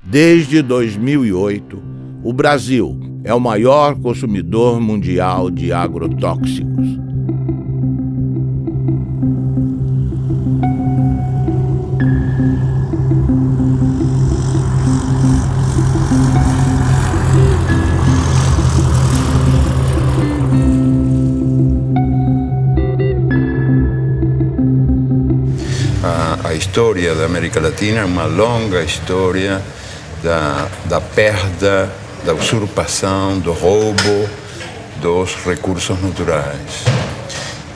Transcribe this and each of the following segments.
Desde 2008, o Brasil é o maior consumidor mundial de agrotóxicos. A história da América Latina é uma longa história da perda, da usurpação, do roubo dos recursos naturais.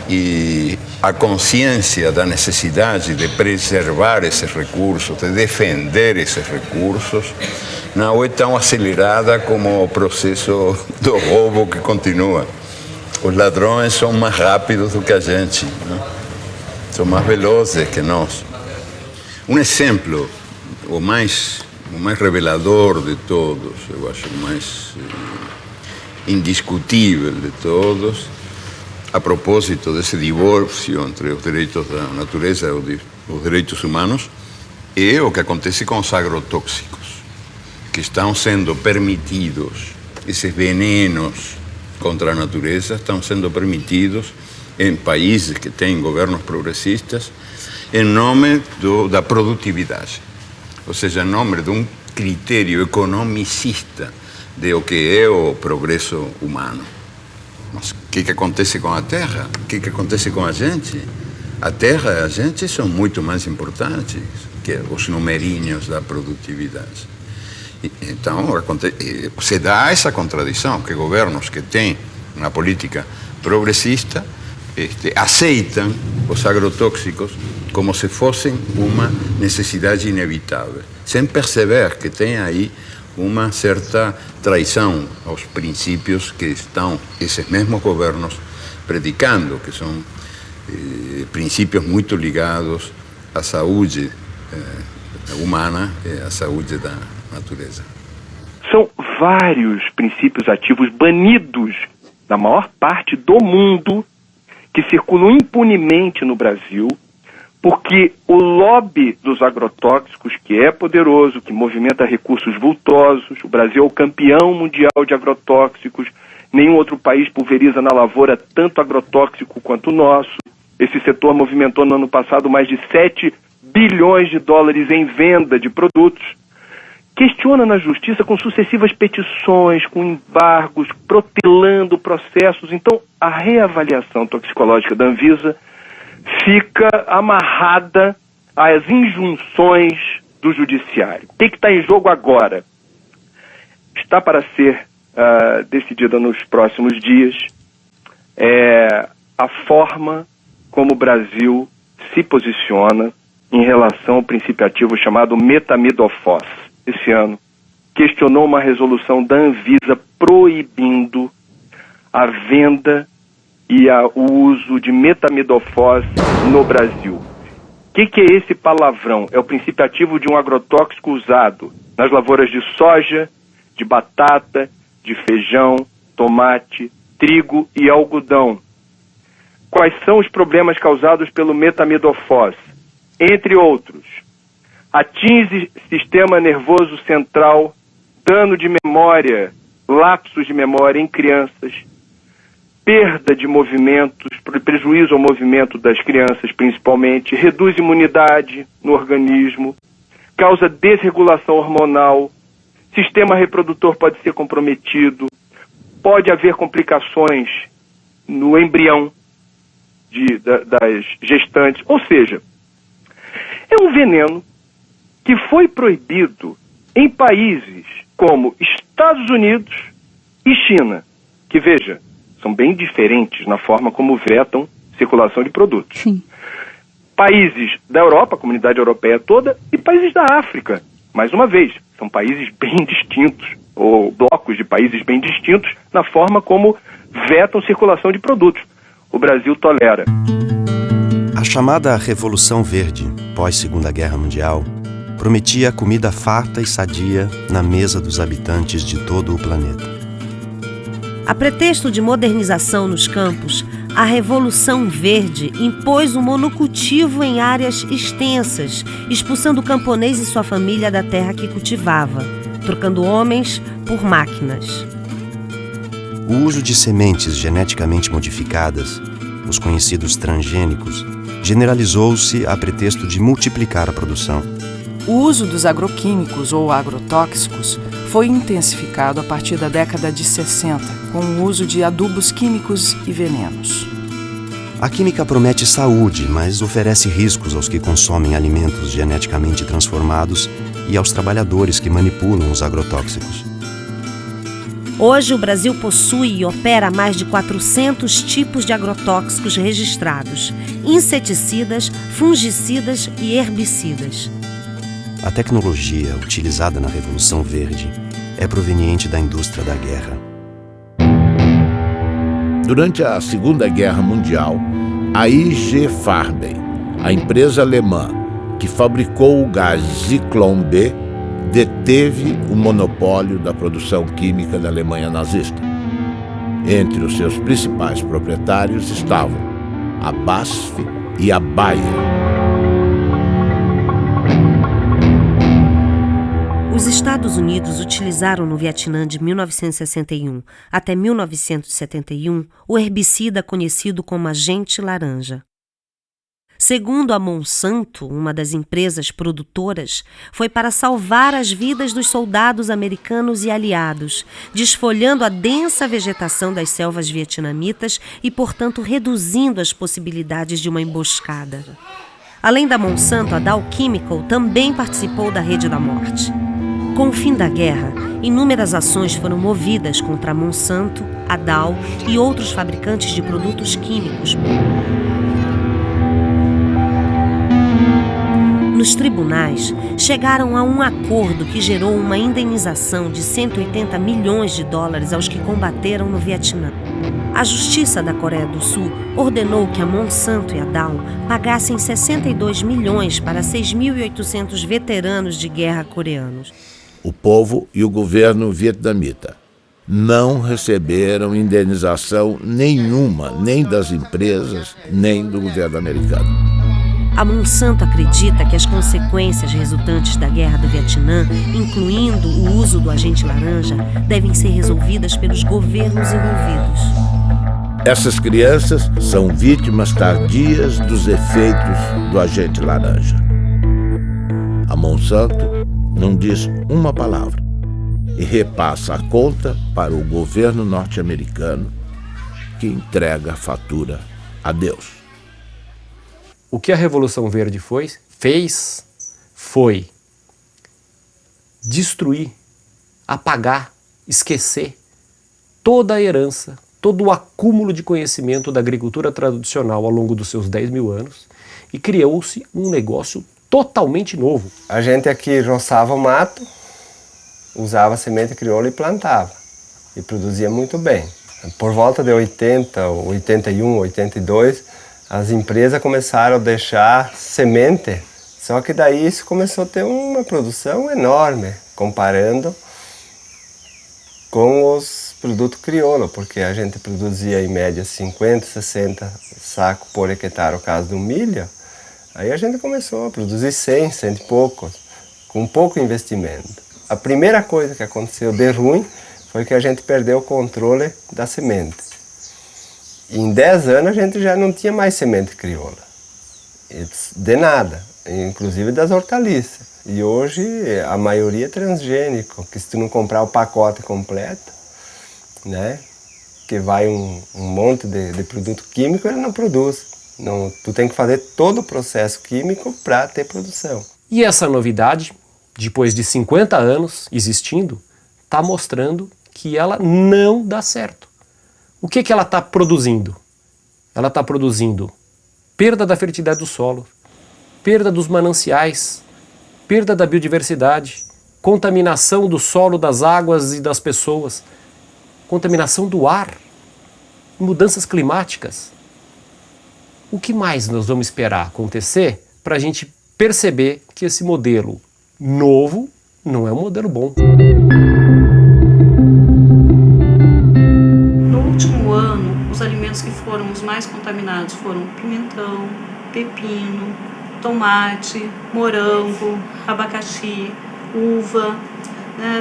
E a consciência da necessidade de preservar esses recursos, de defender esses recursos, não é tão acelerada como o processo do roubo que continua. Os ladrões são mais rápidos do que a gente, né? São mais velozes que nós. Um exemplo, o mais revelador de todos, eu acho o mais indiscutível de todos, a propósito desse divórcio entre os direitos da natureza e os direitos humanos, é o que acontece com os agrotóxicos, que estão sendo permitidos, esses venenos contra a natureza estão sendo permitidos em países que têm governos progressistas, em nome da produtividade. Ou seja, em nome de um critério economicista de o que é o progresso humano. Mas o que acontece com a terra? O que acontece com a gente? A terra e a gente são muito mais importantes que os numerinhos da produtividade. Então, se dá essa contradição, que governos que têm uma política progressista aceitam os agrotóxicos como se fossem uma necessidade inevitável, sem perceber que tem aí uma certa traição aos princípios que estão esses mesmos governos predicando, que são princípios muito ligados à saúde humana e à saúde da natureza. São vários princípios ativos banidos na maior parte do mundo que circulam impunemente no Brasil, porque o lobby dos agrotóxicos, que é poderoso, que movimenta recursos vultosos, o Brasil é o campeão mundial de agrotóxicos, nenhum outro país pulveriza na lavoura tanto agrotóxico quanto o nosso. Esse setor movimentou no ano passado mais de 7 bilhões de dólares em venda de produtos. Questiona na justiça com sucessivas petições, com embargos, protelando processos. Então, a reavaliação toxicológica da Anvisa fica amarrada às injunções do judiciário. O que está em jogo agora? Está para ser decidida nos próximos dias a forma como o Brasil se posiciona em relação ao princípio ativo chamado metamidofos. Esse ano, questionou uma resolução da Anvisa proibindo a venda e o uso de metamidofos no Brasil. O que é esse palavrão? É o princípio ativo de um agrotóxico usado nas lavouras de soja, de batata, de feijão, tomate, trigo e algodão. Quais são os problemas causados pelo metamidofos? Entre outros, atinge sistema nervoso central, dano de memória, lapsos de memória em crianças, perda de movimentos, prejuízo ao movimento das crianças principalmente, reduz imunidade no organismo, causa desregulação hormonal, sistema reprodutor pode ser comprometido, pode haver complicações no embrião das gestantes, ou seja, é um veneno que foi proibido em países como Estados Unidos e China, que, veja, são bem diferentes na forma como vetam circulação de produtos. Sim. Países da Europa, a comunidade europeia toda, e países da África. Mais uma vez, são países bem distintos, ou blocos de países bem distintos, na forma como vetam circulação de produtos. O Brasil tolera. A chamada Revolução Verde, pós-Segunda Guerra Mundial, prometia comida farta e sadia na mesa dos habitantes de todo o planeta. A pretexto de modernização nos campos, A Revolução Verde impôs o monocultivo em áreas extensas, expulsando o camponês e sua família da terra que cultivava, trocando homens por máquinas. O uso de sementes geneticamente modificadas, os conhecidos transgênicos, generalizou-se a pretexto de multiplicar a produção. O uso dos agroquímicos ou agrotóxicos foi intensificado a partir da década de 60, com o uso de adubos químicos e venenos. A química promete saúde, mas oferece riscos aos que consomem alimentos geneticamente transformados e aos trabalhadores que manipulam os agrotóxicos. Hoje, o Brasil possui e opera mais de 400 tipos de agrotóxicos registrados, inseticidas, fungicidas e herbicidas. A tecnologia utilizada na Revolução Verde é proveniente da indústria da guerra. Durante a Segunda Guerra Mundial, a IG Farben, a empresa alemã que fabricou o gás Zyklon B, deteve o monopólio da produção química da Alemanha nazista. Entre os seus principais proprietários estavam a BASF e a Bayer. Os Estados Unidos utilizaram no Vietnã de 1961 até 1971 o herbicida conhecido como agente laranja. Segundo a Monsanto, uma das empresas produtoras, foi para salvar as vidas dos soldados americanos e aliados, desfolhando a densa vegetação das selvas vietnamitas e, portanto, reduzindo as possibilidades de uma emboscada. Além da Monsanto, a Dow Chemical também participou da Rede da Morte. Com o fim da guerra, inúmeras ações foram movidas contra a Monsanto, a Dow e outros fabricantes de produtos químicos. Nos tribunais, chegaram a um acordo que gerou uma indenização de 180 milhões de dólares aos que combateram no Vietnã. A Justiça da Coreia do Sul ordenou que a Monsanto e a Dow pagassem 62 milhões para 6.800 veteranos de guerra coreanos. O povo e o governo vietnamita não receberam indenização nenhuma, nem das empresas, nem do governo americano. A Monsanto acredita que as consequências resultantes da guerra do Vietnã, incluindo o uso do agente laranja, devem ser resolvidas pelos governos envolvidos. Essas crianças são vítimas tardias dos efeitos do agente laranja. A Monsanto não diz uma palavra e repassa a conta para o governo norte-americano, que entrega a fatura a Deus. O que a Revolução Verde fez foi destruir, apagar, esquecer toda a herança, todo o acúmulo de conhecimento da agricultura tradicional ao longo dos seus 10 mil anos e criou-se um negócio totalmente novo. A gente aqui roçava o mato, usava semente crioula e plantava. E produzia muito bem. Por volta de 80, 81, 82, as empresas começaram a deixar semente, só que daí isso começou a ter uma produção enorme, comparando com os produtos crioulo, porque a gente produzia em média 50, 60 sacos por hectare no caso do milho. Aí a gente começou a produzir 100 e poucos, com pouco investimento. A primeira coisa que aconteceu de ruim foi que a gente perdeu o controle da semente. E em 10 anos a gente já não tinha mais semente crioula, de nada, inclusive das hortaliças. E hoje a maioria é transgênico, que se tu não comprar o pacote completo, né, que vai um monte de produto químico, ele não produz. Não, tu tem que fazer todo o processo químico para ter produção. E essa novidade, depois de 50 anos existindo, está mostrando que ela não dá certo. O que ela está produzindo? Ela está produzindo perda da fertilidade do solo, perda dos mananciais, perda da biodiversidade, contaminação do solo, das águas e das pessoas, contaminação do ar, mudanças climáticas. O que mais nós vamos esperar acontecer para a gente perceber que esse modelo novo não é um modelo bom? No último ano, os alimentos alimentos que foram os mais contaminados foram pimentão, pepino, tomate, morango, abacaxi, uva.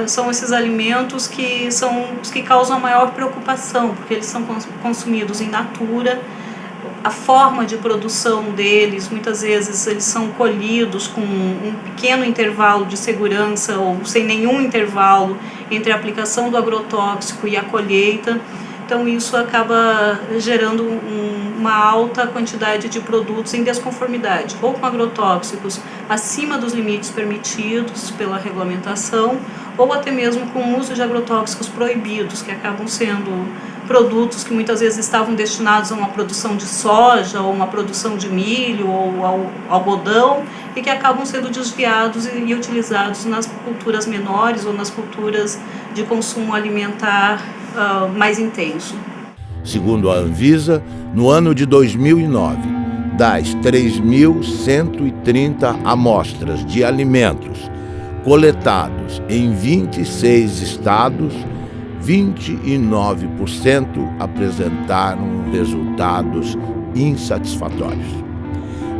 São esses alimentos que são os que causam a maior preocupação, porque eles são consumidos in natura. A forma de produção deles, muitas vezes eles são colhidos com um pequeno intervalo de segurança ou sem nenhum intervalo entre a aplicação do agrotóxico e a colheita. Então isso acaba gerando uma alta quantidade de produtos em desconformidade, ou com agrotóxicos acima dos limites permitidos pela regulamentação, ou até mesmo com o uso de agrotóxicos proibidos, que acabam sendo produtos que muitas vezes estavam destinados a uma produção de soja, ou uma produção de milho, ou ao algodão, e que acabam sendo desviados e utilizados nas culturas menores ou nas culturas de consumo alimentar mais intenso. Segundo a Anvisa, no ano de 2009, das 3.130 amostras de alimentos coletados em 26 estados, 29% apresentaram resultados insatisfatórios.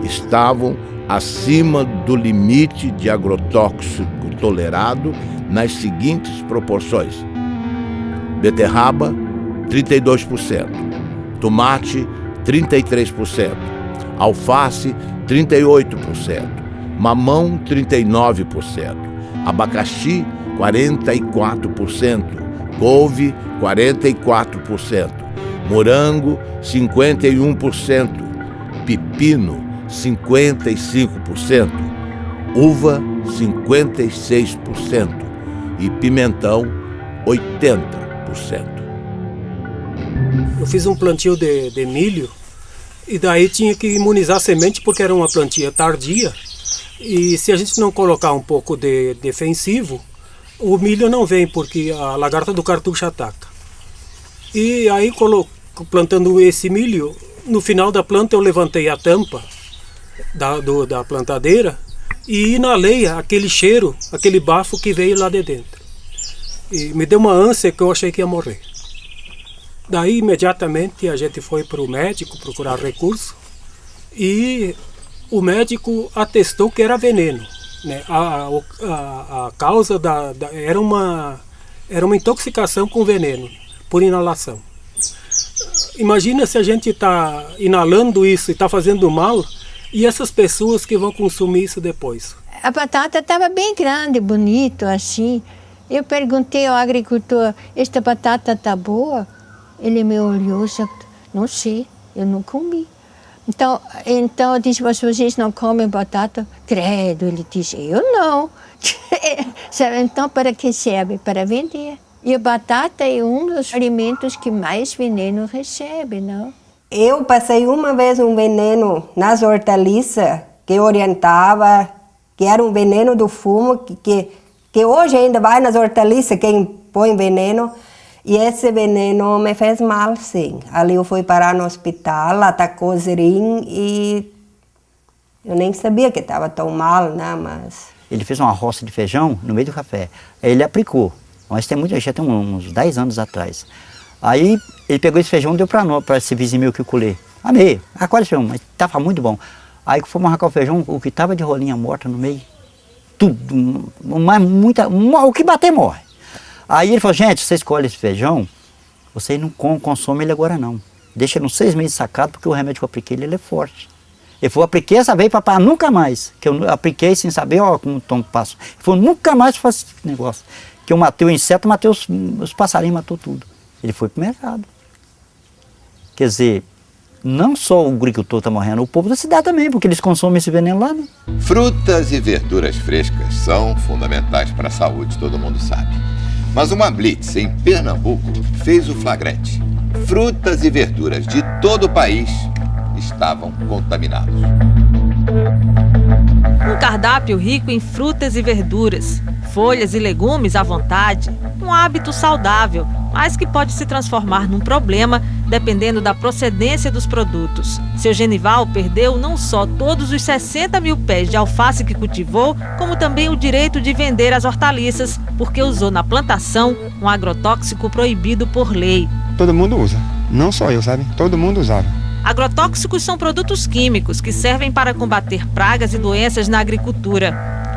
Estavam acima do limite de agrotóxico tolerado nas seguintes proporções: beterraba, 32%, tomate, 33%, alface, 38%, mamão, 39%, abacaxi, 44%, couve, 44%, morango, 51%, pepino, 55%, uva, 56% e pimentão, 80%. Eu fiz um plantio de milho e daí tinha que imunizar a semente porque era uma plantia tardia, e se a gente não colocar um pouco de defensivo, o milho não vem porque a lagarta do cartucho ataca. E aí, plantando esse milho, no final da planta eu levantei a tampa da plantadeira e inalei aquele cheiro, aquele bafo que veio lá de dentro. E me deu uma ânsia que eu achei que ia morrer. Daí, imediatamente, a gente foi para o médico procurar recurso e o médico atestou que era veneno, né? A causa era uma intoxicação com veneno por inalação. Imagina se a gente está inalando isso e está fazendo mal, e essas pessoas que vão consumir isso depois. A batata estava bem grande, bonito, assim. Eu perguntei ao agricultor: esta batata está boa? Ele me olhou e disse: não sei, eu não comi. Então eu disse: mas vocês não comem batata? Credo, ele disse: eu não. Então para que serve? Para vender. E a batata é um dos alimentos que mais veneno recebe, não? Eu passei uma vez um veneno nas hortaliças que orientava que era um veneno do fumo, que hoje ainda vai nas hortaliças quem põe veneno. E esse veneno me fez mal, sim. Ali eu fui parar no hospital, atacou o rim e eu nem sabia que estava tão mal, né? Mas... Ele fez uma roça de feijão no meio do café. Aí ele aplicou, mas já tem uns 10 anos atrás. Aí ele pegou esse feijão e deu para esse vizinho meu que eu colhei. Amei, quase feijão, mas estava muito bom. Aí que fomos arrancar o feijão, o que estava de rolinha morta no meio, tudo, o que bater morre. Aí ele falou: gente, você escolhe esse feijão, você não consome ele agora não. Deixa nos 6 meses sacado, porque o remédio que eu apliquei ele é forte. Ele falou: apliquei essa vez, papai, nunca mais. Que eu apliquei sem saber, como o tom passa. Ele falou: nunca mais faço esse negócio. Que eu matei o inseto, matei os passarinhos, matou tudo. Ele foi pro mercado. Quer dizer, não só o agricultor está morrendo, o povo da cidade também, porque eles consomem esse veneno lá, né? Frutas e verduras frescas são fundamentais para a saúde, todo mundo sabe. Mas uma blitz em Pernambuco fez o flagrante. Frutas e verduras de todo o país estavam contaminados. Um cardápio rico em frutas e verduras, folhas e legumes à vontade, um hábito saudável, mas que pode se transformar num problema dependendo da procedência dos produtos. Seu Genival perdeu não só todos os 60 mil pés de alface que cultivou, como também o direito de vender as hortaliças, porque usou na plantação um agrotóxico proibido por lei. Todo mundo usa. Não só eu, sabe? Todo mundo usava. Agrotóxicos são produtos químicos que servem para combater pragas e doenças na agricultura.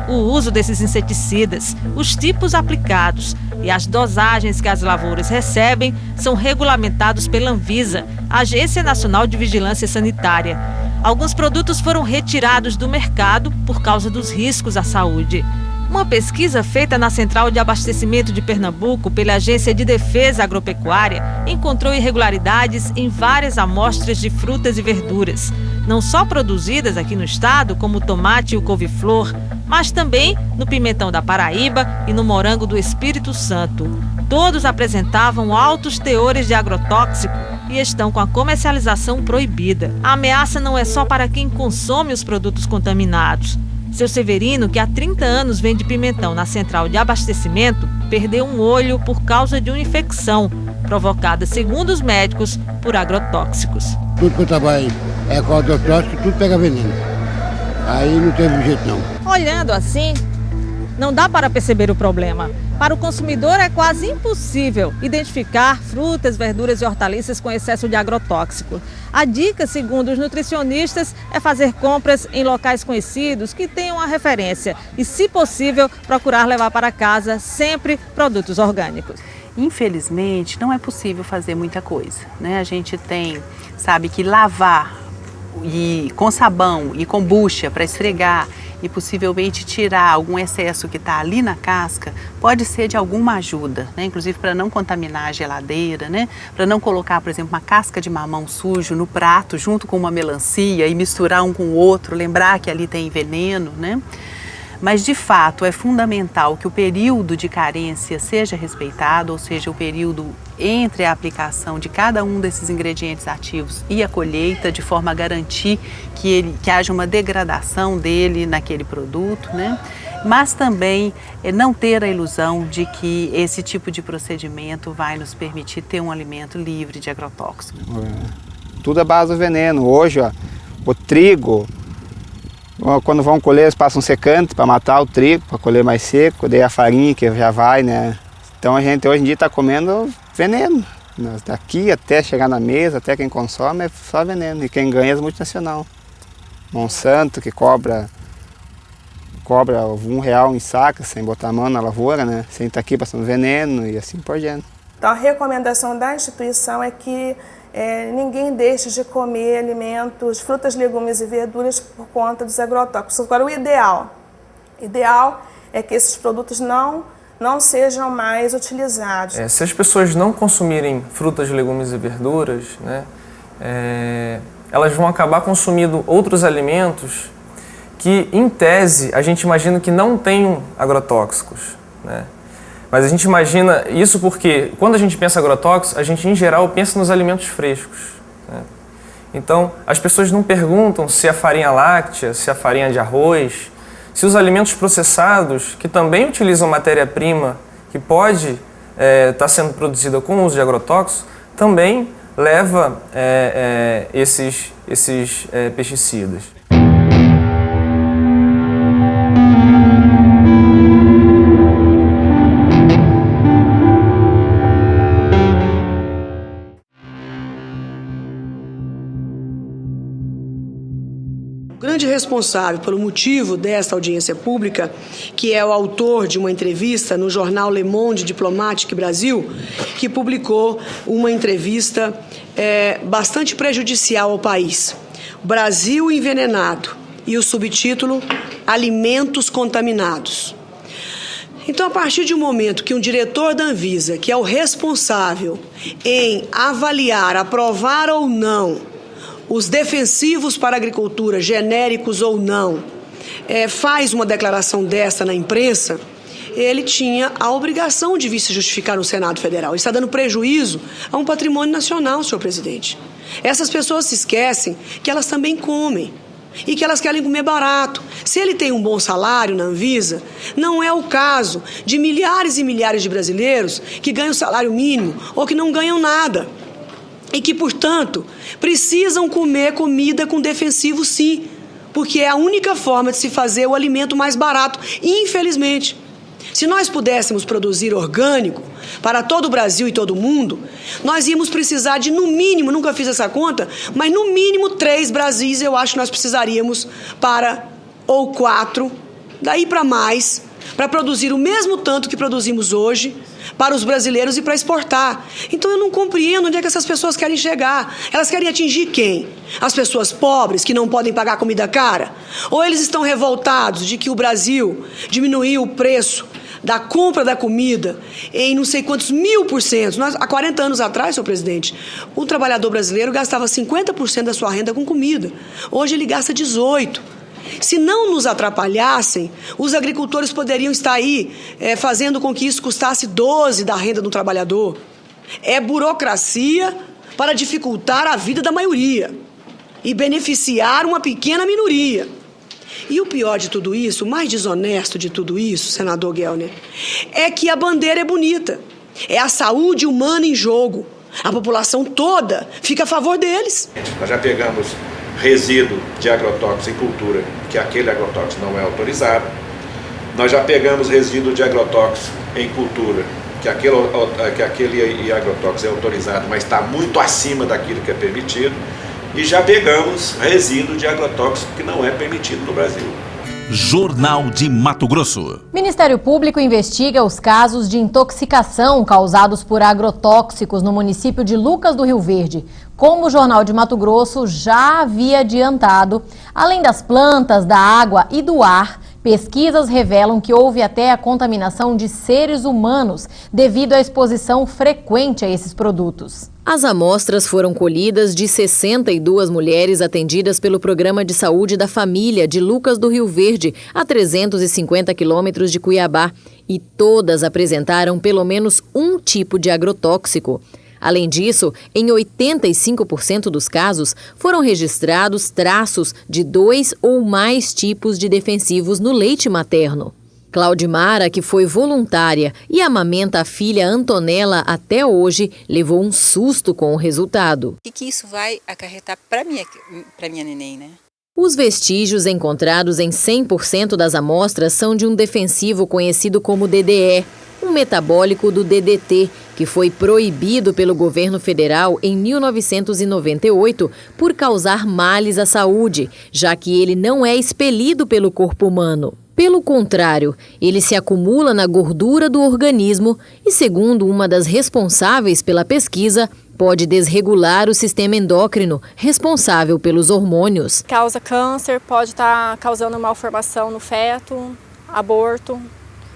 O uso desses inseticidas, os tipos aplicados e as dosagens que as lavouras recebem são regulamentados pela Anvisa, Agência Nacional de Vigilância Sanitária. Alguns produtos foram retirados do mercado por causa dos riscos à saúde. Uma pesquisa feita na Central de Abastecimento de Pernambuco pela Agência de Defesa Agropecuária encontrou irregularidades em várias amostras de frutas e verduras, não só produzidas aqui no estado, como o tomate e o couve-flor, mas também no pimentão da Paraíba e no morango do Espírito Santo. Todos apresentavam altos teores de agrotóxico e estão com a comercialização proibida. A ameaça não é só para quem consome os produtos contaminados. Seu Severino, que há 30 anos vende pimentão na central de abastecimento, perdeu um olho por causa de uma infecção provocada, segundo os médicos, por agrotóxicos. Tudo que eu trabalho é com agrotóxico, tudo pega veneno. Aí não teve jeito não. Olhando assim, não dá para perceber o problema. Para o consumidor é quase impossível identificar frutas, verduras e hortaliças com excesso de agrotóxico. A dica, segundo os nutricionistas, é fazer compras em locais conhecidos que tenham a referência e, se possível, procurar levar para casa sempre produtos orgânicos. Infelizmente, não é possível fazer muita coisa, né? A gente sabe que lavar com sabão e com bucha para esfregar e possivelmente tirar algum excesso que está ali na casca, pode ser de alguma ajuda, né? Inclusive para não contaminar a geladeira, né? Para não colocar, por exemplo, uma casca de mamão sujo no prato junto com uma melancia e misturar um com o outro, lembrar que ali tem veneno, né? Mas, de fato, é fundamental que o período de carência seja respeitado, ou seja, o período entre a aplicação de cada um desses ingredientes ativos e a colheita, de forma a garantir que haja uma degradação dele naquele produto, né? Mas também não ter a ilusão de que esse tipo de procedimento vai nos permitir ter um alimento livre de agrotóxicos. Tudo é base do veneno. Hoje, ó, o trigo... Quando vão colher, eles passam secante para matar o trigo, para colher mais seco, daí a farinha que já vai, né? Então a gente hoje em dia está comendo veneno. Daqui até chegar na mesa, até quem consome é só veneno. E quem ganha é as multinacionais. Monsanto, que cobra R$1 em saca, sem botar a mão na lavoura, né? Sem estar aqui passando veneno e assim por diante. Então a recomendação da instituição é que ninguém deixe de comer alimentos, frutas, legumes e verduras por conta dos agrotóxicos. Agora, o ideal é que esses produtos não sejam mais utilizados. Se as pessoas não consumirem frutas, legumes e verduras, né, elas vão acabar consumindo outros alimentos que, em tese, a gente imagina que não tenham agrotóxicos, né? Mas a gente imagina isso porque, quando a gente pensa agrotóxicos, a gente, em geral, pensa nos alimentos frescos, né? Então, as pessoas não perguntam se a farinha láctea, se a farinha de arroz, se os alimentos processados, que também utilizam matéria-prima que pode estar sendo produzida com o uso de agrotóxicos, também leva esses pesticidas. O grande responsável pelo motivo desta audiência pública, que é o autor de uma entrevista no jornal Le Monde Diplomatique Brasil, que publicou uma entrevista bastante prejudicial ao país. Brasil envenenado, e o subtítulo Alimentos contaminados. Então, a partir de um momento que um diretor da Anvisa, que é o responsável em avaliar, aprovar ou não os defensivos para a agricultura, genéricos ou não, faz uma declaração desta na imprensa, ele tinha a obrigação de vir se justificar no Senado Federal. Ele está dando prejuízo a um patrimônio nacional, senhor presidente. Essas pessoas se esquecem que elas também comem e que elas querem comer barato. Se ele tem um bom salário na Anvisa, não é o caso de milhares e milhares de brasileiros que ganham salário mínimo ou que não ganham nada. E que, portanto, precisam comer comida com defensivo, sim, porque é a única forma de se fazer o alimento mais barato, infelizmente. Se nós pudéssemos produzir orgânico para todo o Brasil e todo o mundo, nós íamos precisar de, no mínimo, nunca fiz essa conta, mas no mínimo 3 Brasis eu acho que nós precisaríamos ou 4, daí para mais, para produzir o mesmo tanto que produzimos hoje para os brasileiros e para exportar. Então eu não compreendo onde é que essas pessoas querem chegar. Elas querem atingir quem? As pessoas pobres que não podem pagar comida cara? Ou eles estão revoltados de que o Brasil diminuiu o preço da compra da comida em não sei quantos 1000%. Há 40 anos atrás, senhor presidente, o trabalhador brasileiro gastava 50% da sua renda com comida. Hoje ele gasta 18%. Se não nos atrapalhassem, os agricultores poderiam estar aí fazendo com que isso custasse 12% da renda do trabalhador. É burocracia para dificultar a vida da maioria e beneficiar uma pequena minoria. E o pior de tudo isso, o mais desonesto de tudo isso, senador Gelner, é que a bandeira é bonita. É a saúde humana em jogo. A população toda fica a favor deles. Nós já pegamos resíduo de agrotóxico em cultura, que aquele agrotóxico não é autorizado. Nós já pegamos resíduo de agrotóxico em cultura, que aquele agrotóxico é autorizado, mas está muito acima daquilo que é permitido. E já pegamos resíduo de agrotóxico que não é permitido no Brasil. Jornal de Mato Grosso. Ministério Público investiga os casos de intoxicação causados por agrotóxicos no município de Lucas do Rio Verde. Como o Jornal de Mato Grosso já havia adiantado, além das plantas, da água e do ar, pesquisas revelam que houve até a contaminação de seres humanos devido à exposição frequente a esses produtos. As amostras foram colhidas de 62 mulheres atendidas pelo Programa de Saúde da Família de Lucas do Rio Verde, a 350 quilômetros de Cuiabá, e todas apresentaram pelo menos um tipo de agrotóxico. Além disso, em 85% dos casos, foram registrados traços de 2 ou mais tipos de defensivos no leite materno. Claudimara, que foi voluntária e amamenta a filha Antonella até hoje, levou um susto com o resultado. O que isso vai acarretar para minha neném, né? Os vestígios encontrados em 100% das amostras são de um defensivo conhecido como DDE, um metabólico do DDT, que foi proibido pelo governo federal em 1998 por causar males à saúde, já que ele não é expelido pelo corpo humano. Pelo contrário, ele se acumula na gordura do organismo e, segundo uma das responsáveis pela pesquisa, pode desregular o sistema endócrino, responsável pelos hormônios. Causa câncer, pode estar causando malformação no feto, aborto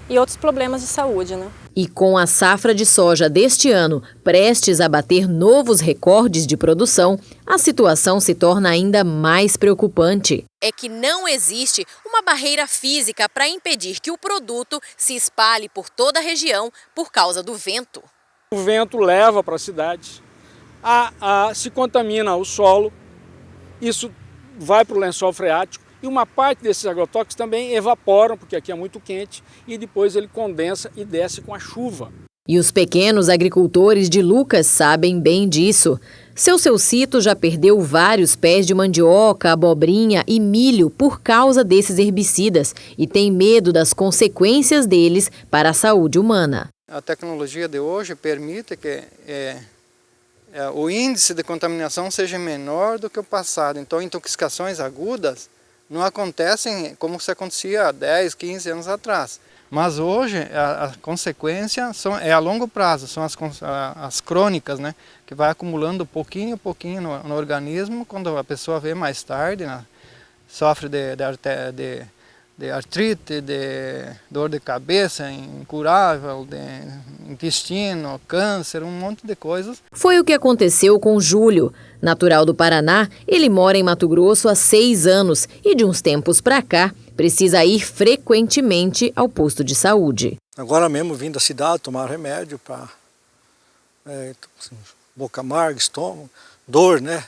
e outros problemas de saúde, né? E com a safra de soja deste ano prestes a bater novos recordes de produção, a situação se torna ainda mais preocupante. É que não existe uma barreira física para impedir que o produto se espalhe por toda a região por causa do vento. O vento leva para a cidade, se contamina o solo, isso vai para o lençol freático. E uma parte desses agrotóxicos também evaporam, porque aqui é muito quente, e depois ele condensa e desce com a chuva. E os pequenos agricultores de Lucas sabem bem disso. Seu Cito já perdeu vários pés de mandioca, abobrinha e milho por causa desses herbicidas e tem medo das consequências deles para a saúde humana. A tecnologia de hoje permite que o índice de contaminação seja menor do que o passado. Então, intoxicações agudas não acontecem como se acontecia há 10, 15 anos atrás. Mas hoje a consequência é a longo prazo, são as crônicas, né, que vai acumulando pouquinho a pouquinho no organismo. Quando a pessoa vê mais tarde, né, sofre de artrite, de dor de cabeça incurável, de intestino, câncer, um monte de coisas. Foi o que aconteceu com Júlio. Natural do Paraná, ele mora em Mato Grosso há 6 anos e de uns tempos para cá precisa ir frequentemente ao posto de saúde. Agora mesmo vim da cidade tomar remédio para boca amarga, estômago, dor, né?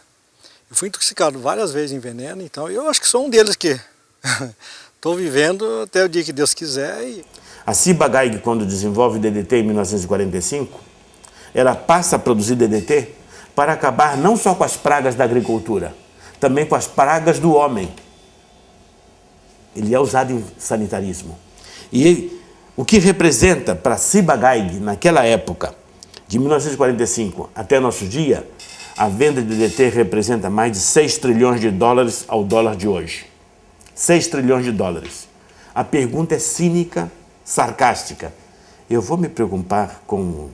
Eu fui intoxicado várias vezes em veneno, então eu acho que sou um deles que estou vivendo até o dia que Deus quiser. A Ciba-Geigy, quando desenvolve o DDT em 1945, ela passa a produzir DDT para acabar não só com as pragas da agricultura, também com as pragas do homem. Ele é usado em sanitarismo. E O que representa para Ciba-Geigy, naquela época, de 1945 até nosso dia, a venda de DDT representa mais de 6 trilhões de dólares ao dólar de hoje. 6 trilhões de dólares. A pergunta é cínica, sarcástica. Eu vou me preocupar com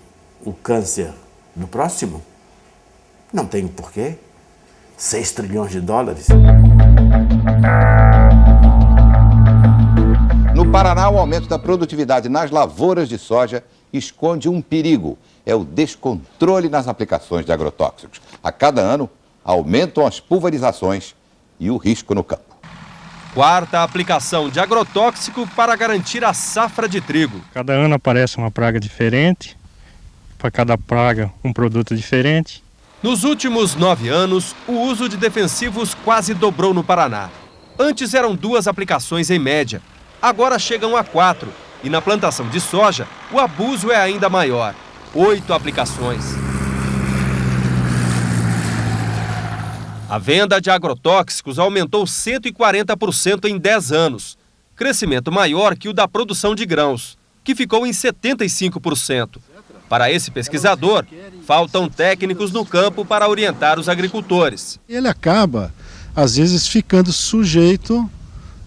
o câncer do próximo? Não tenho porquê. 6 trilhões de dólares. No Paraná, o aumento da produtividade nas lavouras de soja esconde um perigo. É o descontrole nas aplicações de agrotóxicos. A cada ano, aumentam as pulverizações e o risco no campo. Quarta aplicação de agrotóxico para garantir a safra de trigo. Cada ano aparece uma praga diferente, para cada praga um produto diferente. Nos últimos 9 anos, o uso de defensivos quase dobrou no Paraná. Antes eram 2 aplicações em média, agora chegam a 4. E na plantação de soja, o abuso é ainda maior, 8 aplicações. A venda de agrotóxicos aumentou 140% em 10 anos, crescimento maior que o da produção de grãos, que ficou em 75%. Para esse pesquisador, faltam técnicos no campo para orientar os agricultores. Ele acaba, às vezes, ficando sujeito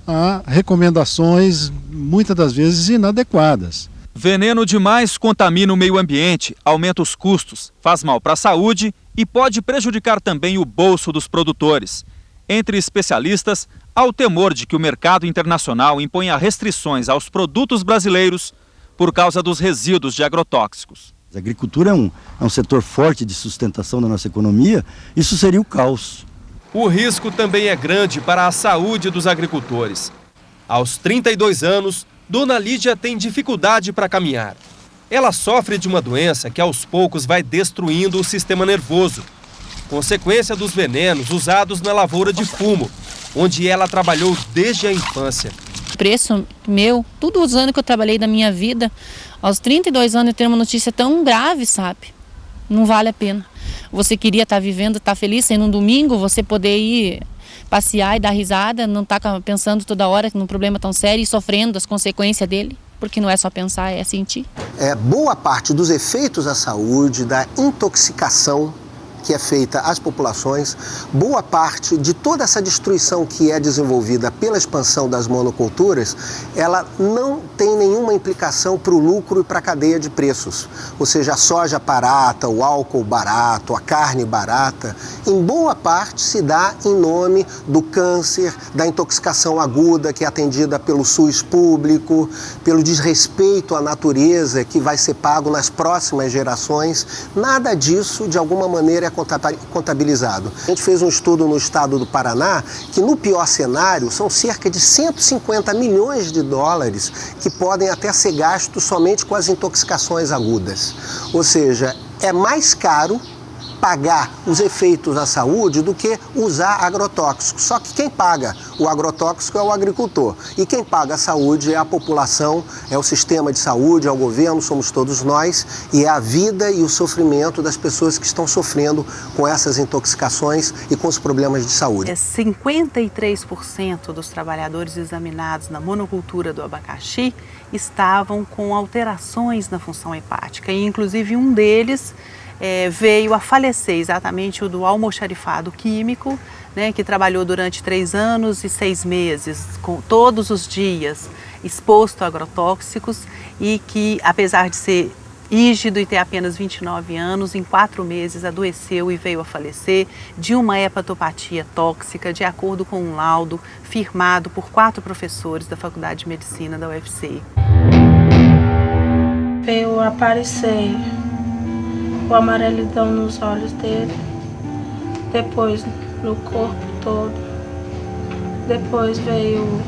a recomendações, muitas das vezes, inadequadas. Veneno demais contamina o meio ambiente, aumenta os custos, faz mal para a saúde e pode prejudicar também o bolso dos produtores. Entre especialistas, há o temor de que o mercado internacional imponha restrições aos produtos brasileiros por causa dos resíduos de agrotóxicos. A agricultura é um setor forte de sustentação da nossa economia, isso seria o caos. O risco também é grande para a saúde dos agricultores. Aos 32 anos, Dona Lídia tem dificuldade para caminhar. Ela sofre de uma doença que aos poucos vai destruindo o sistema nervoso, consequência dos venenos usados na lavoura de fumo, onde ela trabalhou desde a infância. Preço meu, todos os anos que eu trabalhei da minha vida, aos 32 anos eu ter uma notícia tão grave, sabe? Não vale a pena. Você queria estar vivendo, estar feliz, sendo um domingo, você poder ir passear e dar risada, não estar pensando toda hora num problema tão sério e sofrendo as consequências dele, porque não é só pensar, é sentir. Boa parte dos efeitos à saúde, da intoxicação que é feita às populações, boa parte de toda essa destruição que é desenvolvida pela expansão das monoculturas, ela não tem nenhuma implicação para o lucro e para a cadeia de preços. Ou seja, a soja barata, o álcool barato, a carne barata, em boa parte se dá em nome do câncer, da intoxicação aguda que é atendida pelo SUS público, pelo desrespeito à natureza que vai ser pago nas próximas gerações. Nada disso, de alguma maneira, é contabilizado. A gente fez um estudo no estado do Paraná que, no pior cenário, são cerca de 150 milhões de dólares que podem até ser gastos somente com as intoxicações agudas. Ou seja, é mais caro pagar os efeitos à saúde do que usar agrotóxicos. Só que quem paga o agrotóxico é o agricultor. E quem paga a saúde é a população, é o sistema de saúde, é o governo, somos todos nós, e é a vida e o sofrimento das pessoas que estão sofrendo com essas intoxicações e com os problemas de saúde. 53% dos trabalhadores examinados na monocultura do abacaxi estavam com alterações na função hepática, e inclusive um deles veio a falecer, exatamente o do almoxarifado químico, né, que trabalhou durante 3 anos e 6 meses, todos os dias exposto a agrotóxicos, e que, apesar de ser rígido e ter apenas 29 anos, em 4 meses adoeceu e veio a falecer de uma hepatopatia tóxica, de acordo com um laudo firmado por 4 professores da Faculdade de Medicina da UFC. Veio aparecer o amarelidão nos olhos dele, depois no corpo todo, depois veio,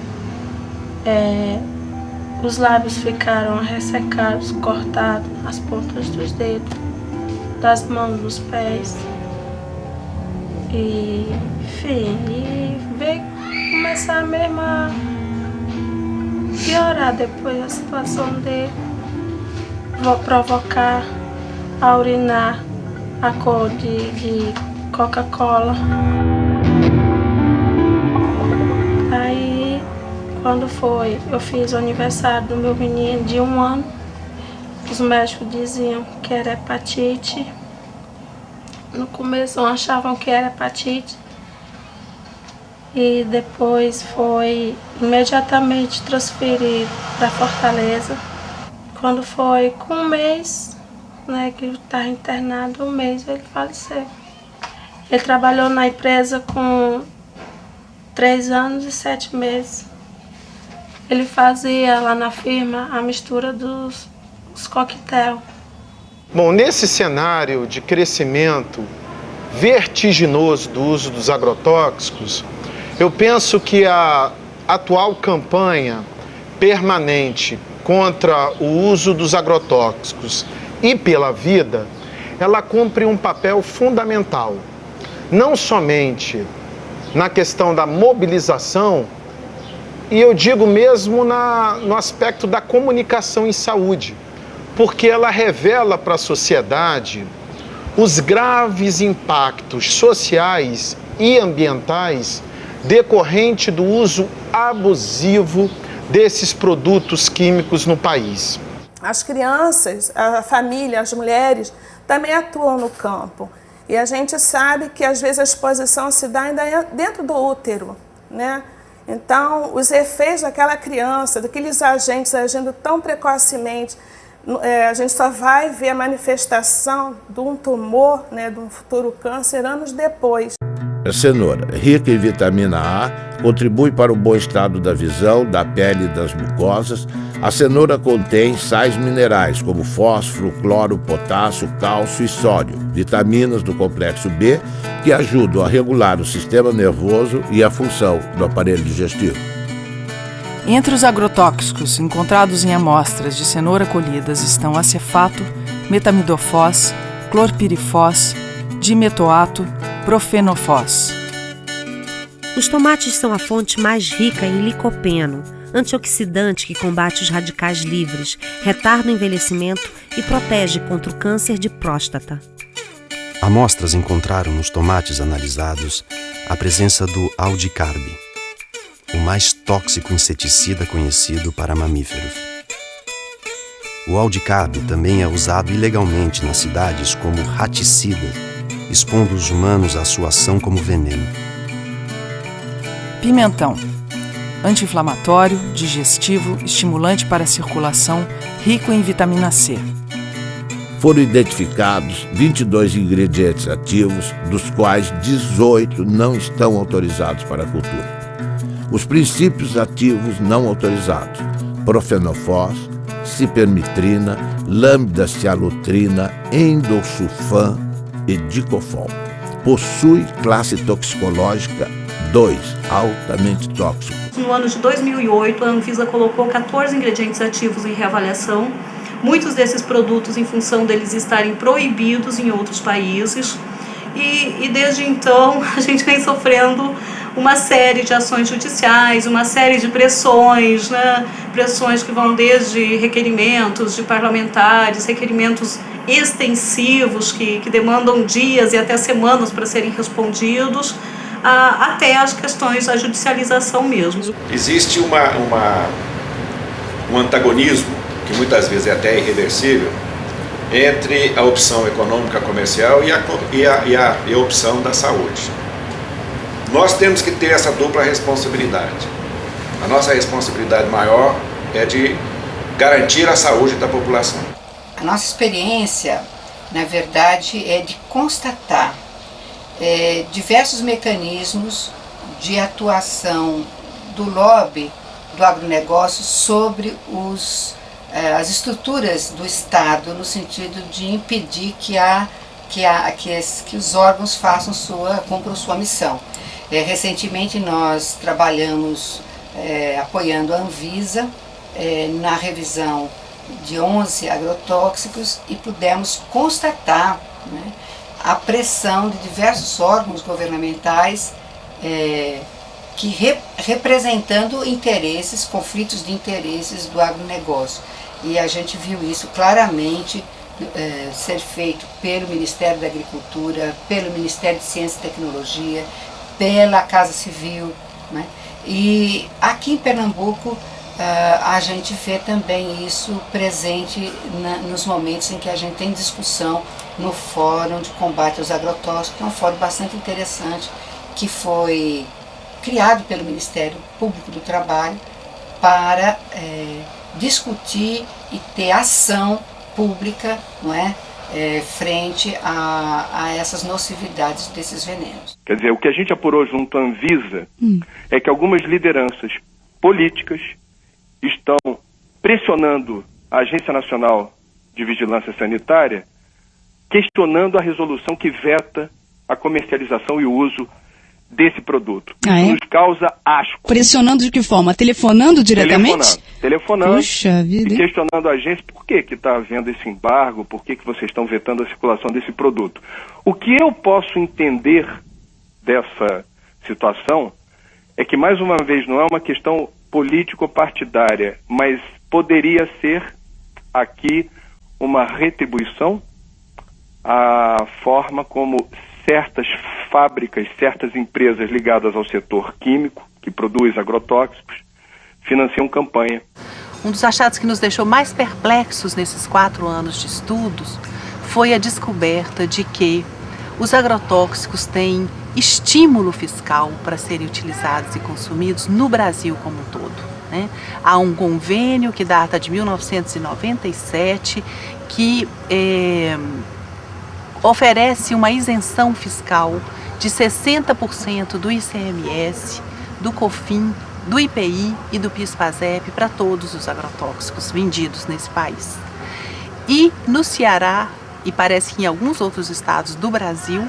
os lábios ficaram ressecados, cortados, as pontas dos dedos, das mãos, dos pés, e enfim, veio começar mesmo a piorar depois a situação dele, vou provocar a urinar a cor de Coca-Cola. Aí, Quando foi, eu fiz o aniversário do meu menino de 1 ano. Os médicos diziam que era hepatite. No começo achavam que era hepatite. E depois foi imediatamente transferido para Fortaleza. Quando foi com 1 mês, né, que ele estava internado, 1 mês ele faleceu. Ele trabalhou na empresa com 3 anos e 7 meses. Ele fazia lá na firma a mistura dos coquetel. Bom, nesse cenário de crescimento vertiginoso do uso dos agrotóxicos, eu penso que a atual campanha permanente contra o uso dos agrotóxicos e pela vida, ela cumpre um papel fundamental, não somente na questão da mobilização, e eu digo mesmo no aspecto da comunicação em saúde, porque ela revela para a sociedade os graves impactos sociais e ambientais decorrente do uso abusivo desses produtos químicos no país. As crianças, a família, as mulheres também atuam no campo. E a gente sabe que às vezes a exposição se dá ainda dentro do útero, né? Então, os efeitos daquela criança, daqueles agentes agindo tão precocemente, a gente só vai ver a manifestação de um tumor, né, de um futuro câncer, anos depois. A cenoura, rica em vitamina A, contribui para o bom estado da visão, da pele e das mucosas. A cenoura contém sais minerais como fósforo, cloro, potássio, cálcio e sódio, vitaminas do complexo B, que ajudam a regular o sistema nervoso e a função do aparelho digestivo. Entre os agrotóxicos encontrados em amostras de cenoura colhidas estão acefato, metamidofós, clorpirifós, dimetoato, profenofós. Os tomates são a fonte mais rica em licopeno, antioxidante que combate os radicais livres, retarda o envelhecimento e protege contra o câncer de próstata. Amostras encontraram nos tomates analisados a presença do aldicarb, o mais tóxico inseticida conhecido para mamíferos. O aldicarb também é usado ilegalmente nas cidades como raticida, expondo os humanos à sua ação como veneno. Pimentão. Anti-inflamatório, digestivo, estimulante para a circulação, rico em vitamina C. Foram identificados 22 ingredientes ativos, dos quais 18 não estão autorizados para a cultura. Os princípios ativos não autorizados: profenofós, cipermitrina, lambda-cialutrina, endosulfan e dicofol. Possui classe toxicológica 2, altamente tóxico. No ano de 2008, a Anvisa colocou 14 ingredientes ativos em reavaliação. Muitos desses produtos, em função deles estarem proibidos em outros países. E desde então, a gente vem sofrendo uma série de ações judiciais, uma série de pressões, né? Pressões que vão desde requerimentos de parlamentares, requerimentos extensivos que demandam dias e até semanas para serem respondidos, até as questões da judicialização mesmo. Existe um antagonismo, que muitas vezes é até irreversível, entre a opção econômica comercial e a opção da saúde. Nós temos que ter essa dupla responsabilidade. A nossa responsabilidade maior é de garantir a saúde da população. A nossa experiência, na verdade, é de constatar diversos mecanismos de atuação do lobby do agronegócio sobre as estruturas do Estado, no sentido de impedir que os órgãos cumpram sua missão. Recentemente nós trabalhamos apoiando a Anvisa na revisão de 11 agrotóxicos e pudemos constatar, né, a pressão de diversos órgãos governamentais representando conflitos de interesses do agronegócio. E a gente viu isso claramente ser feito pelo Ministério da Agricultura, pelo Ministério de Ciência e Tecnologia, pela Casa Civil, né? E aqui em Pernambuco a gente vê também isso presente nos momentos em que a gente tem discussão no Fórum de Combate aos Agrotóxicos, que é um fórum bastante interessante, que foi criado pelo Ministério Público do Trabalho para discutir e ter ação pública, não é, frente a essas nocividades desses venenos. Quer dizer, o que a gente apurou junto à Anvisa é que algumas lideranças políticas estão pressionando a Agência Nacional de Vigilância Sanitária, questionando a resolução que veta a comercialização e o uso desse produto. Isso nos causa asco. Pressionando de que forma? Telefonando diretamente? Telefonando. Puxa vida. E questionando a agência por que está havendo esse embargo, por que vocês estão vetando a circulação desse produto. O que eu posso entender dessa situação é que, mais uma vez, não é uma questão político-partidária, mas poderia ser aqui uma retribuição à forma como certas fábricas, certas empresas ligadas ao setor químico, que produz agrotóxicos, financiam campanha. Um dos achados que nos deixou mais perplexos nesses 4 anos de estudos foi a descoberta de que os agrotóxicos têm estímulo fiscal para serem utilizados e consumidos no Brasil como um todo, né? Há um convênio que data de 1997 que oferece uma isenção fiscal de 60% do ICMS, do COFIN, do IPI e do PIS/PASEP para todos os agrotóxicos vendidos nesse país. E no Ceará, e parece que em alguns outros estados do Brasil,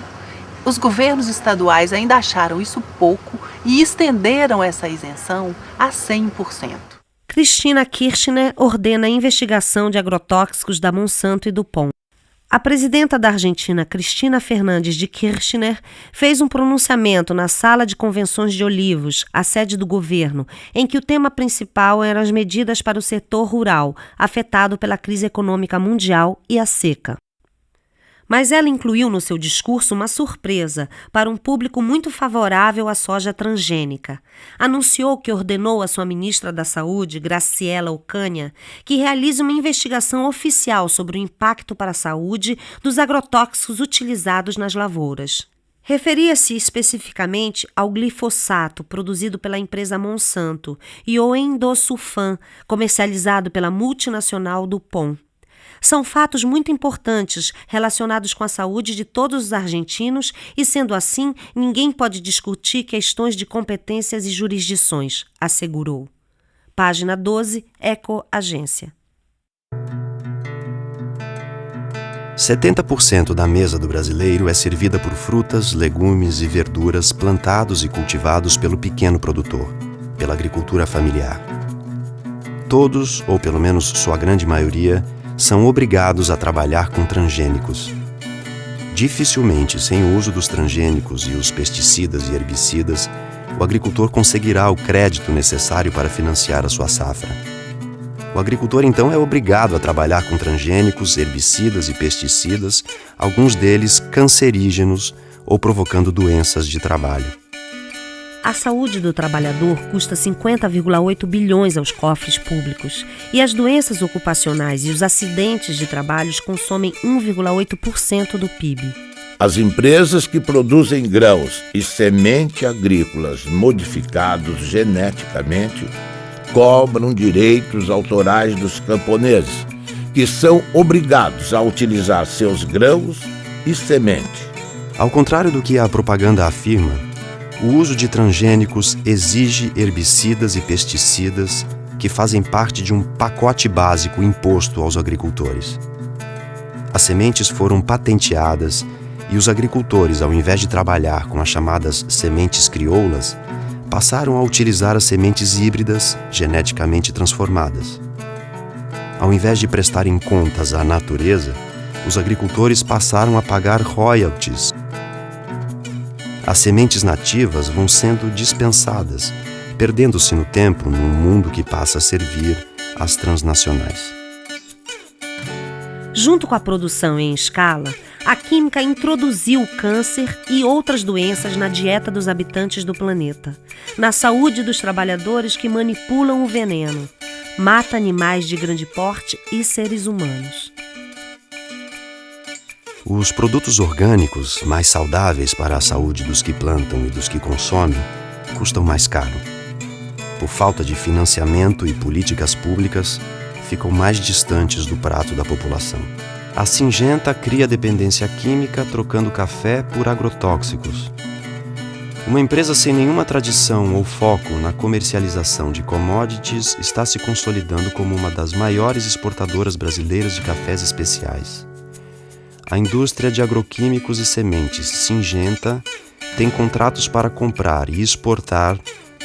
os governos estaduais ainda acharam isso pouco e estenderam essa isenção a 100%. Cristina Kirchner ordena a investigação de agrotóxicos da Monsanto e do POM. A presidenta da Argentina, Cristina Fernandes de Kirchner, fez um pronunciamento na Sala de Convenções de Olivos, a sede do governo, em que o tema principal eram as medidas para o setor rural, afetado pela crise econômica mundial e a seca. Mas ela incluiu no seu discurso uma surpresa para um público muito favorável à soja transgênica. Anunciou que ordenou à sua ministra da Saúde, Graciela Ocaña, que realize uma investigação oficial sobre o impacto para a saúde dos agrotóxicos utilizados nas lavouras. Referia-se especificamente ao glifosato, produzido pela empresa Monsanto, e ao endosulfan, comercializado pela multinacional DuPont. São fatos muito importantes relacionados com a saúde de todos os argentinos e, sendo assim, ninguém pode discutir questões de competências e jurisdições, assegurou. Página 12, Eco Agência. 70% da mesa do brasileiro é servida por frutas, legumes e verduras plantados e cultivados pelo pequeno produtor, pela agricultura familiar. Todos, ou pelo menos sua grande maioria, são obrigados a trabalhar com transgênicos. Dificilmente, sem o uso dos transgênicos e os pesticidas e herbicidas, o agricultor conseguirá o crédito necessário para financiar a sua safra. O agricultor, então, é obrigado a trabalhar com transgênicos, herbicidas e pesticidas, alguns deles cancerígenos ou provocando doenças de trabalho. A saúde do trabalhador custa 50,8 bilhões aos cofres públicos e as doenças ocupacionais e os acidentes de trabalho consomem 1,8% do PIB. As empresas que produzem grãos e semente agrícolas modificados geneticamente cobram direitos autorais dos camponeses, que são obrigados a utilizar seus grãos e semente. Ao contrário do que a propaganda afirma, o uso de transgênicos exige herbicidas e pesticidas que fazem parte de um pacote básico imposto aos agricultores. As sementes foram patenteadas e os agricultores, ao invés de trabalhar com as chamadas sementes crioulas, passaram a utilizar as sementes híbridas geneticamente transformadas. Ao invés de prestarem contas à natureza, os agricultores passaram a pagar royalties. As sementes nativas vão sendo dispensadas, perdendo-se no tempo num mundo que passa a servir às transnacionais. Junto com a produção em escala, a química introduziu o câncer e outras doenças na dieta dos habitantes do planeta. na saúde dos trabalhadores que manipulam o veneno, mata animais de grande porte e seres humanos. Os produtos orgânicos, mais saudáveis para a saúde dos que plantam e dos que consomem, custam mais caro. Por falta de financiamento e políticas públicas, ficam mais distantes do prato da população. A Syngenta cria dependência química trocando café por agrotóxicos. Uma empresa sem nenhuma tradição ou foco na comercialização de commodities está se consolidando como uma das maiores exportadoras brasileiras de cafés especiais. A indústria de agroquímicos e sementes Syngenta tem contratos para comprar e exportar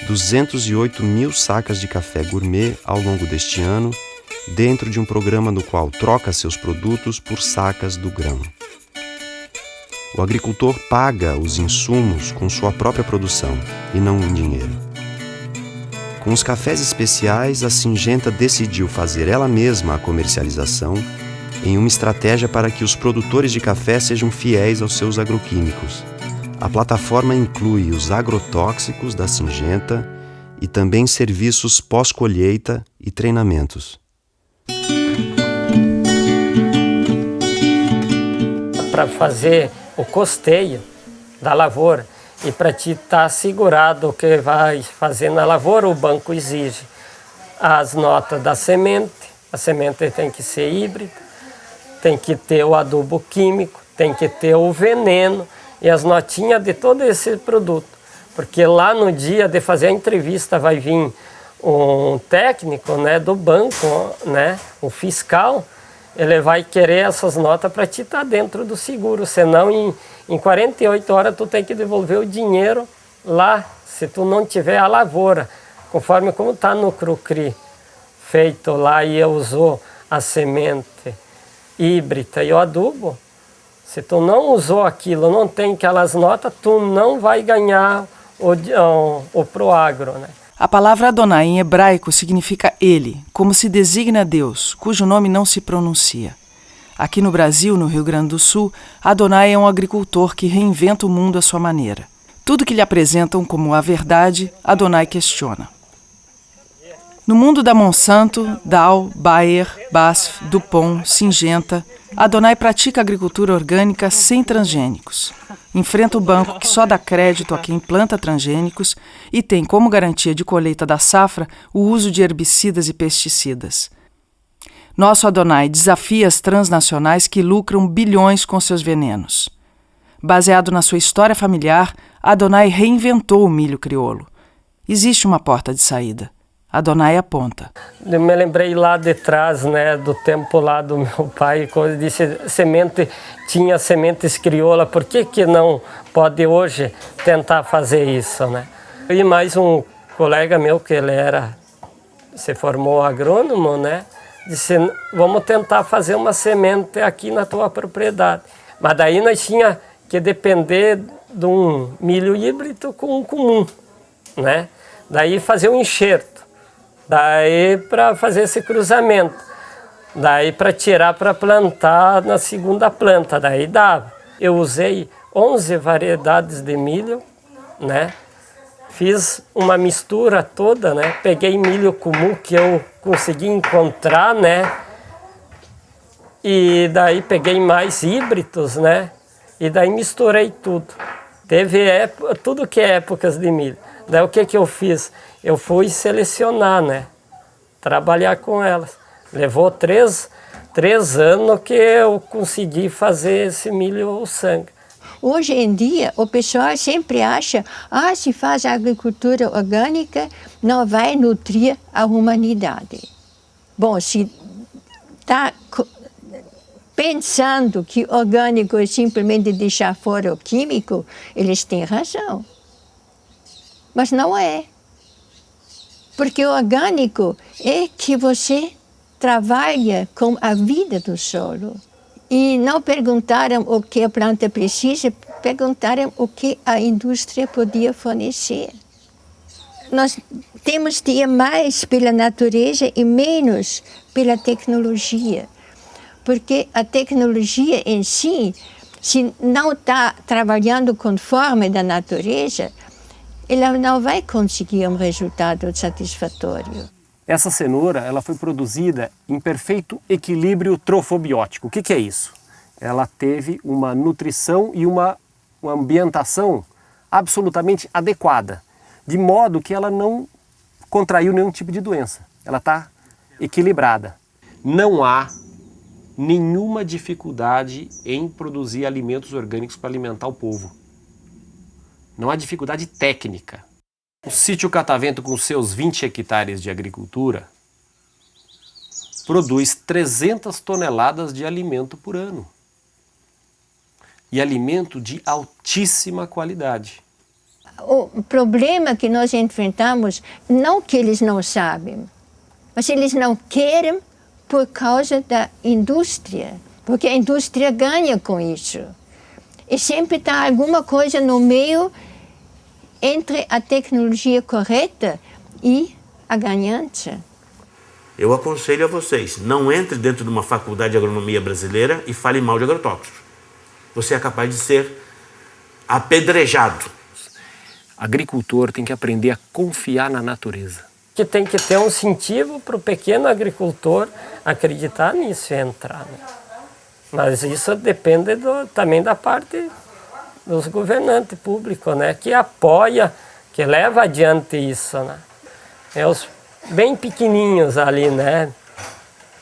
208 mil sacas de café gourmet ao longo deste ano, dentro de um programa no qual troca seus produtos por sacas do grão. O agricultor paga os insumos com sua própria produção e não em dinheiro. Com os cafés especiais, a Syngenta decidiu fazer ela mesma a comercialização em uma estratégia para que os produtores de café sejam fiéis aos seus agroquímicos. A plataforma inclui os agrotóxicos da Syngenta e também serviços pós-colheita e treinamentos. Para fazer o custeio da lavoura e para te estar assegurado o que vai fazer na lavoura, o banco exige as notas da semente. A semente tem que ser híbrida, tem que ter o adubo químico, tem que ter o veneno e as notinhas de todo esse produto. Porque lá no dia de fazer a entrevista vai vir um técnico, né, do banco, né, o fiscal, ele vai querer essas notas para te estar dentro do seguro, senão em 48 horas tu tem que devolver o dinheiro lá, se tu não tiver a lavoura, conforme como está no Crucri, feito lá e usou a semente híbrida e o adubo, se tu não usou aquilo, não tem aquelas notas, tu não vai ganhar o Proagro, né? A palavra Adonai em hebraico significa ele, como se designa Deus, cujo nome não se pronuncia. Aqui no Brasil, no Rio Grande do Sul, Adonai é um agricultor que reinventa o mundo à sua maneira. Tudo que lhe apresentam como a verdade, Adonai questiona. No mundo da Monsanto, Dow, Bayer, BASF, DuPont, Syngenta, Adonai pratica agricultura orgânica sem transgênicos. Enfrenta o banco que só dá crédito a quem planta transgênicos e tem como garantia de colheita da safra o uso de herbicidas e pesticidas. Nosso Adonai desafia as transnacionais que lucram bilhões com seus venenos. Baseado na sua história familiar, Adonai reinventou o milho crioulo. Existe uma porta de saída. Adonai aponta. Eu me lembrei lá de trás, né, do tempo lá do meu pai, quando disse tinha sementes crioula, por que não pode hoje tentar fazer isso, né? E mais um colega meu, que ele se formou agrônomo, né, disse, vamos tentar fazer uma semente aqui na tua propriedade. Mas daí nós tinha que depender de um milho híbrido com um comum, né? Daí fazer um enxerto. Daí para fazer esse cruzamento, daí para tirar para plantar na segunda planta, daí dava. Eu usei 11 variedades de milho, né? Fiz uma mistura toda, né? Peguei milho comum que eu consegui encontrar, né? E daí peguei mais híbridos, né? E daí misturei tudo. Teve tudo que é épocas de milho. Daí o que eu fiz? Eu fui selecionar, né? Trabalhar com elas. Levou três anos que eu consegui fazer esse milho sangue. Hoje em dia, o pessoal sempre acha, se faz agricultura orgânica, não vai nutrir a humanidade. Bom, se está pensando que orgânico é simplesmente deixar fora o químico, eles têm razão. Mas não é. Porque o orgânico é que você trabalha com a vida do solo. E não perguntaram o que a planta precisa, perguntaram o que a indústria podia fornecer. Nós temos de ir mais pela natureza e menos pela tecnologia. Porque a tecnologia em si, se não está trabalhando conforme da natureza, ela não vai conseguir um resultado satisfatório. Essa cenoura ela foi produzida em perfeito equilíbrio trofobiótico. O que é isso? Ela teve uma nutrição e uma ambientação absolutamente adequada, de modo que ela não contraiu nenhum tipo de doença. Ela está equilibrada. Não há nenhuma dificuldade em produzir alimentos orgânicos para alimentar o povo. Não há dificuldade técnica. O sítio Catavento, com seus 20 hectares de agricultura, produz 300 toneladas de alimento por ano. E alimento de altíssima qualidade. O problema que nós enfrentamos, não que eles não sabem, mas eles não querem por causa da indústria, porque a indústria ganha com isso. E sempre está alguma coisa no meio entre a tecnologia correta e a ganância. Eu aconselho a vocês, não entre dentro de uma faculdade de agronomia brasileira e fale mal de agrotóxicos. Você é capaz de ser apedrejado. Agricultor tem que aprender a confiar na natureza. Que tem que ter um incentivo para o pequeno agricultor acreditar nisso e entrar. Né? Mas isso depende também da parte dos governantes públicos, né? Que apoia, que leva adiante isso. Né? É os bem pequenininhos ali, né?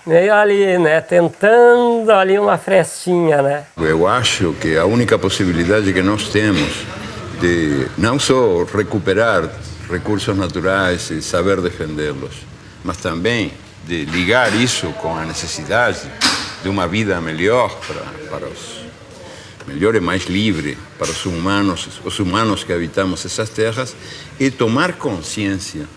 Meio ali, né? Tentando ali uma frestinha, né? Eu acho que a única possibilidade que nós temos de não só recuperar recursos naturais e saber defendê-los, mas também de ligar isso com a necessidade de uma vida melhor para os melhor e mais livre para os humanos que habitamos essas terras, e tomar consciência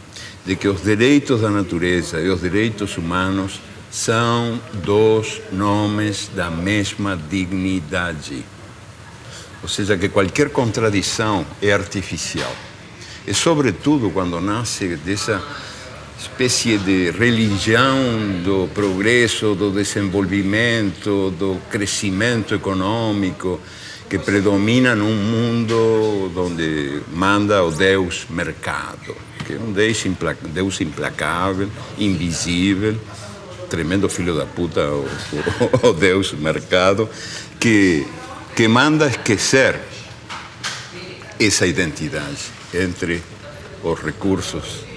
de que os direitos da natureza e os direitos humanos são dois nomes da mesma dignidade. Ou seja, que qualquer contradição é artificial. E, sobretudo, quando nasce dessa espécie de religião do progresso, do desenvolvimento, do crescimento econômico, que predomina num mundo onde manda o Deus mercado, que é um Deus implacável, invisível, tremendo filho da puta, o Deus mercado, que manda esquecer essa identidade entre os recursos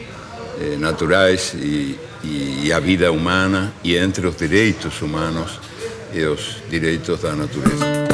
naturais e a vida humana, e entre os direitos humanos e os direitos da natureza.